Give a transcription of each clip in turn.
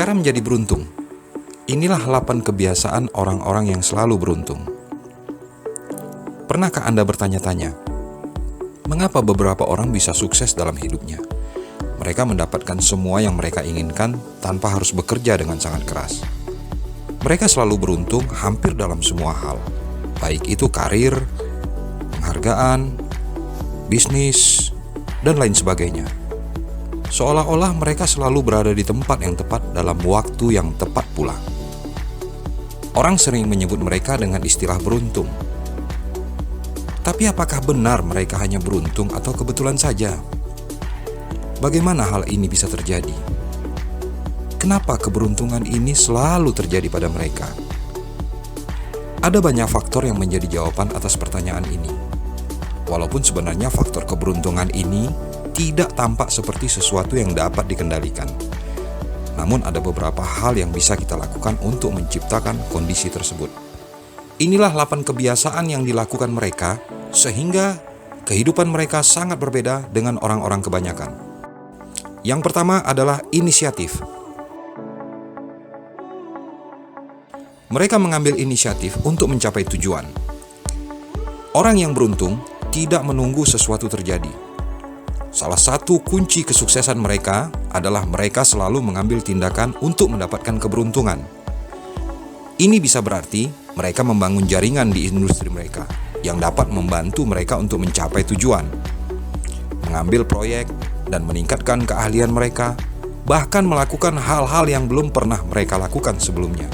Cara menjadi beruntung. Inilah 8 kebiasaan orang-orang yang selalu beruntung. Pernahkah Anda bertanya-tanya, mengapa beberapa orang bisa sukses dalam hidupnya? Mereka mendapatkan semua yang mereka inginkan tanpa harus bekerja dengan sangat keras. Mereka selalu beruntung hampir dalam semua hal, baik itu karir, penghargaan, bisnis, dan lain sebagainya. Seolah-olah mereka selalu berada di tempat yang tepat dalam waktu yang tepat pula. Orang sering menyebut mereka dengan istilah beruntung. Tapi apakah benar mereka hanya beruntung atau kebetulan saja? Bagaimana hal ini bisa terjadi? Kenapa keberuntungan ini selalu terjadi pada mereka? Ada banyak faktor yang menjadi jawaban atas pertanyaan ini. Walaupun sebenarnya faktor keberuntungan ini tidak tampak seperti sesuatu yang dapat dikendalikan. Namun ada beberapa hal yang bisa kita lakukan untuk menciptakan kondisi tersebut. Inilah 8 kebiasaan yang dilakukan mereka sehingga kehidupan mereka sangat berbeda dengan orang-orang kebanyakan. Yang pertama adalah inisiatif. Mereka mengambil inisiatif untuk mencapai tujuan. Orang yang beruntung tidak menunggu sesuatu terjadi. Salah satu kunci kesuksesan mereka adalah mereka selalu mengambil tindakan untuk mendapatkan keberuntungan. Ini bisa berarti mereka membangun jaringan di industri mereka yang dapat membantu mereka untuk mencapai tujuan, mengambil proyek dan meningkatkan keahlian mereka, bahkan melakukan hal-hal yang belum pernah mereka lakukan sebelumnya.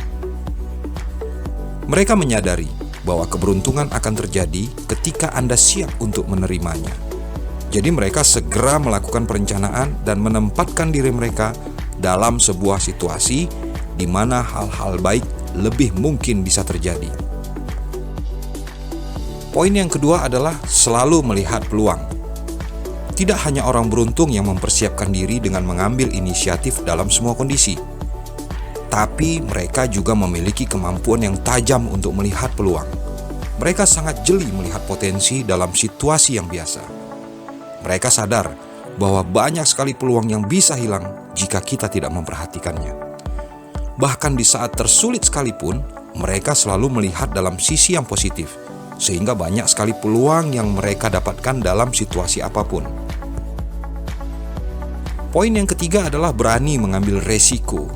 Mereka menyadari bahwa keberuntungan akan terjadi ketika Anda siap untuk menerimanya. Jadi mereka segera melakukan perencanaan dan menempatkan diri mereka dalam sebuah situasi di mana hal-hal baik lebih mungkin bisa terjadi. Poin yang kedua adalah selalu melihat peluang. Tidak hanya orang beruntung yang mempersiapkan diri dengan mengambil inisiatif dalam semua kondisi, tapi mereka juga memiliki kemampuan yang tajam untuk melihat peluang. Mereka sangat jeli melihat potensi dalam situasi yang biasa. Mereka sadar bahwa banyak sekali peluang yang bisa hilang jika kita tidak memperhatikannya. Bahkan di saat tersulit sekalipun, mereka selalu melihat dalam sisi yang positif, sehingga banyak sekali peluang yang mereka dapatkan dalam situasi apapun. Poin yang ketiga adalah berani mengambil resiko.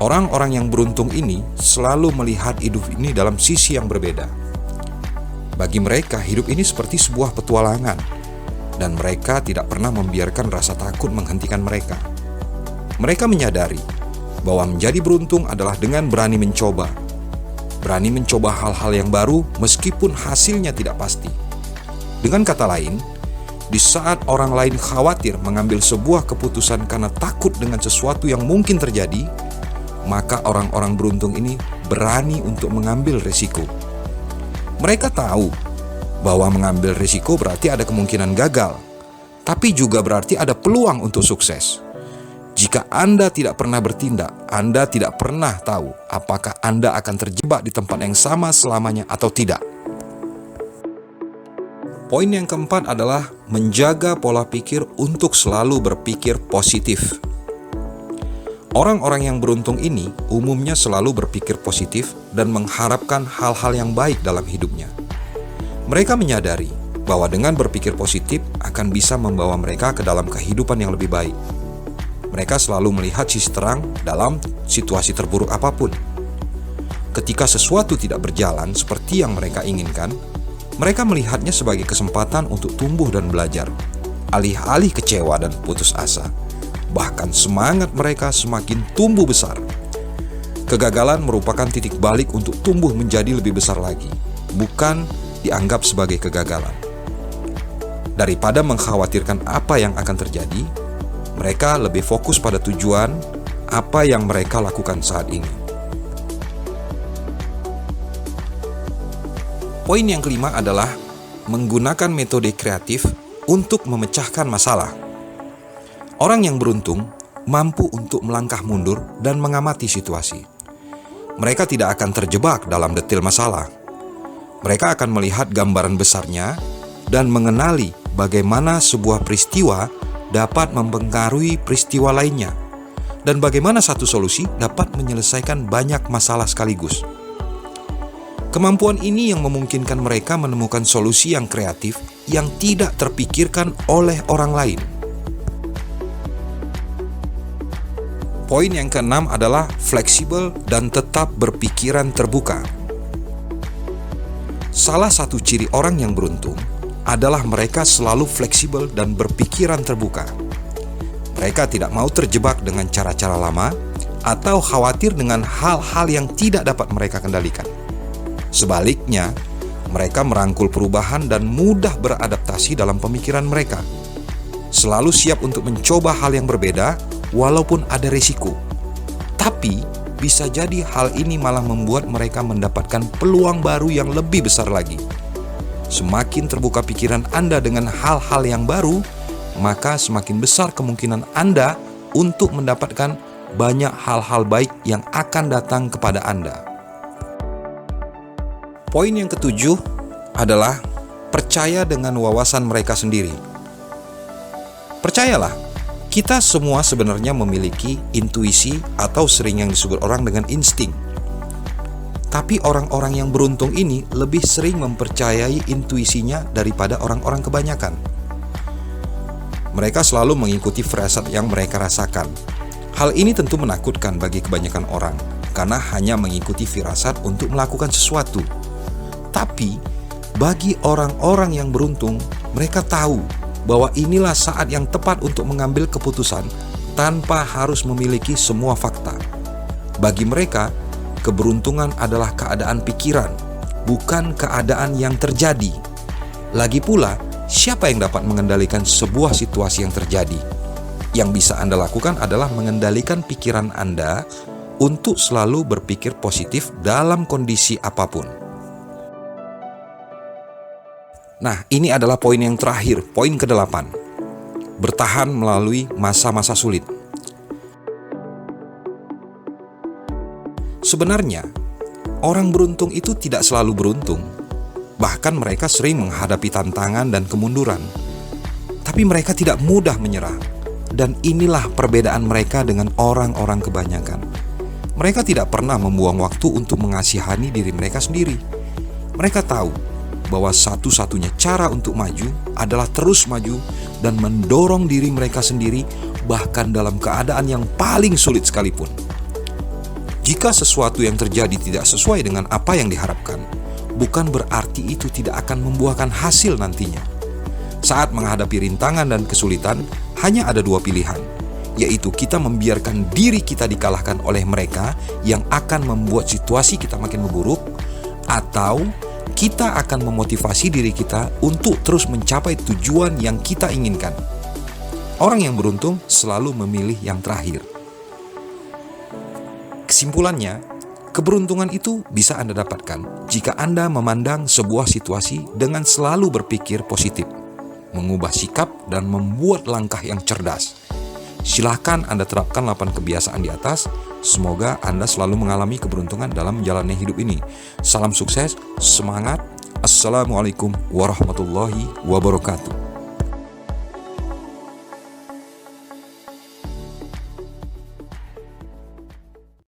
Orang-orang yang beruntung ini selalu melihat hidup ini dalam sisi yang berbeda. Bagi mereka, hidup ini seperti sebuah petualangan, dan mereka tidak pernah membiarkan rasa takut menghentikan mereka. Mereka menyadari bahwa menjadi beruntung adalah dengan berani mencoba hal-hal yang baru meskipun hasilnya tidak pasti. Dengan kata lain, di saat orang lain khawatir mengambil sebuah keputusan karena takut dengan sesuatu yang mungkin terjadi, maka orang-orang beruntung ini berani untuk mengambil risiko. Mereka tahu bahwa mengambil risiko berarti ada kemungkinan gagal, tapi juga berarti ada peluang untuk sukses. Jika Anda tidak pernah bertindak, Anda tidak pernah tahu apakah Anda akan terjebak di tempat yang sama selamanya atau tidak. Poin yang keempat adalah menjaga pola pikir untuk selalu berpikir positif. Orang-orang yang beruntung ini umumnya selalu berpikir positif dan mengharapkan hal-hal yang baik dalam hidupnya. Mereka menyadari bahwa dengan berpikir positif akan bisa membawa mereka ke dalam kehidupan yang lebih baik. Mereka selalu melihat sisi terang dalam situasi terburuk apapun. Ketika sesuatu tidak berjalan seperti yang mereka inginkan, mereka melihatnya sebagai kesempatan untuk tumbuh dan belajar, alih-alih kecewa dan putus asa. Bahkan semangat mereka semakin tumbuh besar. Kegagalan merupakan titik balik untuk tumbuh menjadi lebih besar lagi, bukan dianggap sebagai kegagalan. Daripada mengkhawatirkan apa yang akan terjadi, mereka lebih fokus pada tujuan apa yang mereka lakukan saat ini. Poin yang kelima adalah menggunakan metode kreatif untuk memecahkan masalah. Orang yang beruntung mampu untuk melangkah mundur dan mengamati situasi. Mereka tidak akan terjebak dalam detail masalah. Mereka akan melihat gambaran besarnya dan mengenali bagaimana sebuah peristiwa dapat mempengaruhi peristiwa lainnya. dan bagaimana satu solusi dapat menyelesaikan banyak masalah sekaligus. Kemampuan ini yang memungkinkan mereka menemukan solusi yang kreatif yang tidak terpikirkan oleh orang lain. Poin yang keenam adalah fleksibel dan tetap berpikiran terbuka. Salah satu ciri orang yang beruntung adalah mereka selalu fleksibel dan berpikiran terbuka. Mereka tidak mau terjebak dengan cara-cara lama atau khawatir dengan hal-hal yang tidak dapat mereka kendalikan. Sebaliknya, mereka merangkul perubahan dan mudah beradaptasi dalam pemikiran mereka. Selalu siap untuk mencoba hal yang berbeda walaupun ada risiko. Tapi, bisa jadi hal ini malah membuat mereka mendapatkan peluang baru yang lebih besar lagi. Semakin terbuka pikiran Anda dengan hal-hal yang baru, maka semakin besar kemungkinan Anda untuk mendapatkan banyak hal-hal baik yang akan datang kepada Anda. Poin yang ketujuh adalah percaya dengan wawasan mereka sendiri. Percayalah, kita semua sebenarnya memiliki intuisi atau sering yang disebut orang dengan insting. Tapi orang-orang yang beruntung ini lebih sering mempercayai intuisinya daripada orang-orang kebanyakan. Mereka selalu mengikuti firasat yang mereka rasakan. Hal ini tentu menakutkan bagi kebanyakan orang, karena hanya mengikuti firasat untuk melakukan sesuatu. Tapi, bagi orang-orang yang beruntung, mereka tahu bahwa inilah saat yang tepat untuk mengambil keputusan tanpa harus memiliki semua fakta. Bagi mereka, keberuntungan adalah keadaan pikiran, bukan keadaan yang terjadi. Lagi pula, siapa yang dapat mengendalikan sebuah situasi yang terjadi? Yang bisa Anda lakukan adalah mengendalikan pikiran Anda untuk selalu berpikir positif dalam kondisi apapun. Nah, ini adalah poin yang terakhir, poin ke-8. Bertahan melalui masa-masa sulit. Sebenarnya, orang beruntung itu tidak selalu beruntung. Bahkan mereka sering menghadapi tantangan dan kemunduran. Tapi mereka tidak mudah menyerah. Dan inilah perbedaan mereka dengan orang-orang kebanyakan. Mereka tidak pernah membuang waktu untuk mengasihani diri mereka sendiri. Mereka tahu bahwa satu-satunya cara untuk maju adalah terus maju dan mendorong diri mereka sendiri bahkan dalam keadaan yang paling sulit sekalipun. Jika sesuatu yang terjadi tidak sesuai dengan apa yang diharapkan, bukan berarti itu tidak akan membuahkan hasil nantinya. Saat menghadapi rintangan dan kesulitan, hanya ada dua pilihan, yaitu kita membiarkan diri kita dikalahkan oleh mereka yang akan membuat situasi kita makin memburuk, atau kita akan memotivasi diri kita untuk terus mencapai tujuan yang kita inginkan. Orang yang beruntung selalu memilih yang terakhir. Kesimpulannya, keberuntungan itu bisa Anda dapatkan jika Anda memandang sebuah situasi dengan selalu berpikir positif, mengubah sikap, dan membuat langkah yang cerdas. Silahkan Anda terapkan 8 kebiasaan di atas. Semoga Anda selalu mengalami keberuntungan dalam menjalani hidup ini. Salam sukses, semangat. Assalamualaikum warahmatullahi wabarakatuh.